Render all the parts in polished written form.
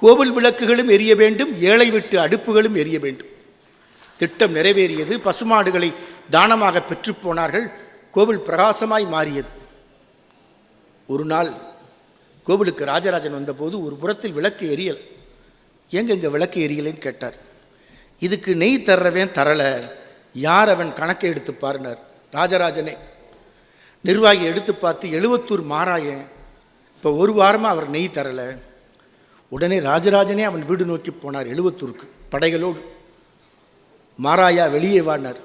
கோவில் விளக்குகளும் எரிய வேண்டும், ஏழை விட்டு அடுப்புகளும் எரிய வேண்டும். திட்டம் நிறைவேறியது. பசுமாடுகளை தானமாக பெற்று போனார்கள். கோவில் பிரகாசமாய் மாறியது. ஒரு நாள் கோவிலுக்கு ராஜராஜன் வந்தபோது ஒரு புறத்தில் விளக்கு எரியலை. ஏங்க இங்கே விளக்கு எரியலைன்னு கேட்டார். இதுக்கு நெய் தர்றவன் தரலை, யார் அவன் கணக்கை எடுத்து பாருனார். ராஜராஜனே நிர்வாகி எடுத்து பார்த்து 70 மாராயன், இப்போ ஒரு வாரமாக அவர் நெய் தரலை. உடனே ராஜராஜனே அவன் வீடு நோக்கி போனார் 70 படைகளோடு. மாராயா வெளியே வானார்.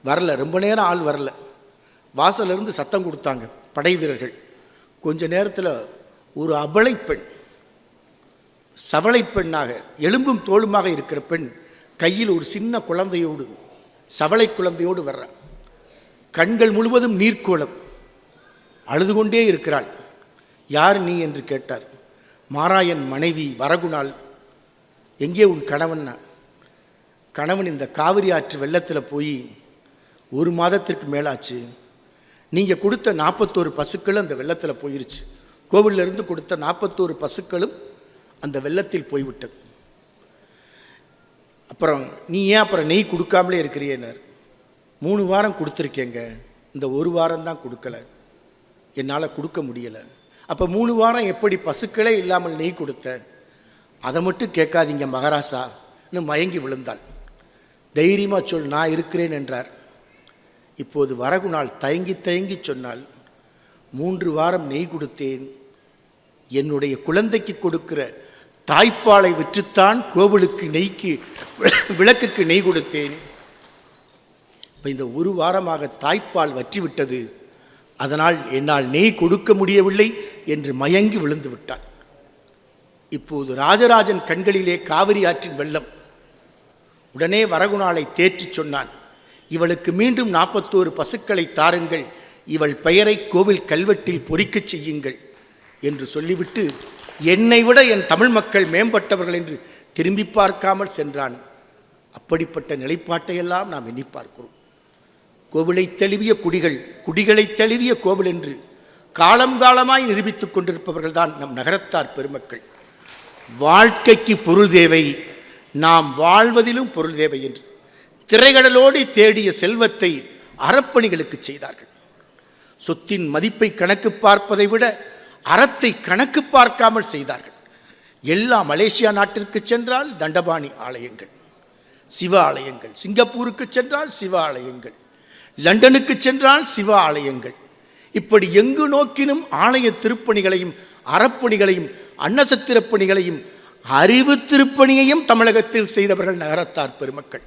வரல, ரொம்ப நேரம் ஆள் வரல. வாசலிருந்து சத்தம் கொடுத்தாங்க படை வீரர்கள். கொஞ்ச நேரத்தில் ஒரு அபலை பெண், சவளை பெண்ணாக எலும்பும் தோளுமாக இருக்கிற பெண் கையில் ஒரு சின்ன குழந்தையோடு, சவளை குழந்தையோடு வர்ற, கண்கள் முழுவதும் நீர்க்கோளம், அழுது கொண்டே இருக்கிறாள். யார் நீ என்று கேட்டார். மாராயன் மனைவி வரகுணாள். எங்கே உன் கணவன்னா? கணவன் இந்த காவிரி ஆற்று வெள்ளத்தில் போய் 1 மாதத்திற்கு மேலாச்சு. நீங்கள் கொடுத்த 41 பசுக்களும் அந்த வெள்ளத்தில் போயிருச்சு. கோவிலிருந்து கொடுத்த 41 பசுக்களும் அந்த வெள்ளத்தில் போய்விட்டது. அப்புறம் நீ ஏன் அப்புறம் நெய் கொடுக்காமலே இருக்கிறியனர்? 3 வாரம் கொடுத்துருக்கேங்க, இந்த 1 வாரம் தான் கொடுக்கல, என்னால் கொடுக்க முடியலை. அப்போ 3 வாரம் எப்படி பசுக்களே இல்லாமல் நெய் கொடுத்த? அதை மட்டும் கேட்காதீங்க மகாராசான்னு மயங்கி விழுந்தாள். தைரியமாக சொல், நான் இருக்கிறேன் என்றார். இப்போது வரகுணாள் தயங்கி தயங்கி சொன்னால், 3 வாரம் நெய் கொடுத்தேன், என்னுடைய குழந்தைக்கு கொடுக்கிற தாய்ப்பாலை விற்றுத்தான் கோவிலுக்கு நெய்க்கு விளக்குக்கு நெய் கொடுத்தேன். இப்போ இந்த 1 வாரமாக தாய்ப்பால் வற்றிவிட்டது, அதனால் என்னால் நெய் கொடுக்க முடியவில்லை என்று மயங்கி விழுந்து விட்டான். இப்போது ராஜராஜன் கண்களிலே காவிரி ஆற்றின் வெள்ளம். உடனே வரகுணாளை தேற்றி சொன்னான், இவளுக்கு மீண்டும் 41 பசுக்களை தாருங்கள், இவள் பெயரை கோவில் கல்வெட்டில் பொறிக்கச் செய்யுங்கள் என்று சொல்லிவிட்டு, என்னை விட என் தமிழ் மக்கள் மேம்பட்டவர்கள் என்று திரும்பி பார்க்காமல் சென்றான். அப்படிப்பட்ட நிலைப்பாட்டையெல்லாம் நாம் எண்ணி பார்க்கிறோம். கோவிலை தழுவிய குடிகள், குடிகளை தழுவிய கோவில் என்று காலம் காலமாய் நிரூபித்துக் கொண்டிருப்பவர்கள் தான் நம் நகரத்தார் பெருமக்கள். வாழ்க்கைக்கு பொருள் தேவை, நாம் வாழ்வதிலும் பொருள் தேவை என்று திரைகடலோடு தேடிய செல்வத்தை அறப்பணிகளுக்கு செய்தார்கள். சொத்தின் மதிப்பை கணக்கு பார்ப்பதை விட அறத்தை கணக்கு பார்க்காமல் செய்தார்கள். எல்லா மலேசியா நாட்டிற்கு சென்றால் தண்டபாணி ஆலயங்கள், சிவ ஆலயங்கள், சிங்கப்பூருக்கு சென்றால் சிவ ஆலயங்கள், லண்டனுக்கு சென்றால் சிவ ஆலயங்கள், இப்படி எங்கு நோக்கினும் ஆலய திருப்பணிகளையும் அறப்பணிகளையும் அன்னசத்திரப்பணிகளையும் அறிவு திருப்பணியையும் தமிழகத்தில் செய்தவர்கள் நகரத்தார் பெருமக்கள்.